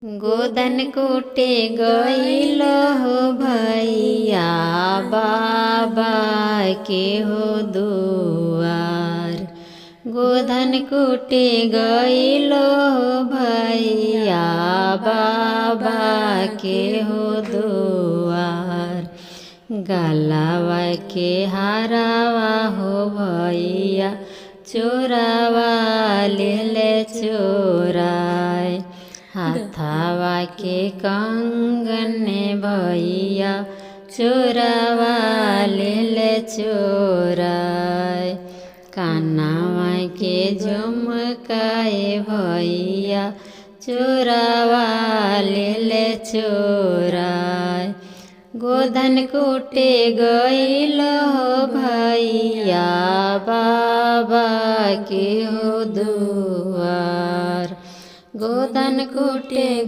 गोदन कूटे गइलो हो भैया बाबा के हो दुआर। गोदन कूटे गइलो हो भैया बाबा के हो दुआर। गलावा के हारावा हो भैया चोरावा ले चोराय। हाथावा के कंगन भैया चोरावा ले चोराय। कानावा के झुमकाए भैया चोरावा ले चोराय। गोदन कूटे गइलो हो भैया बाबा के हो दुआर। गोदन कूटे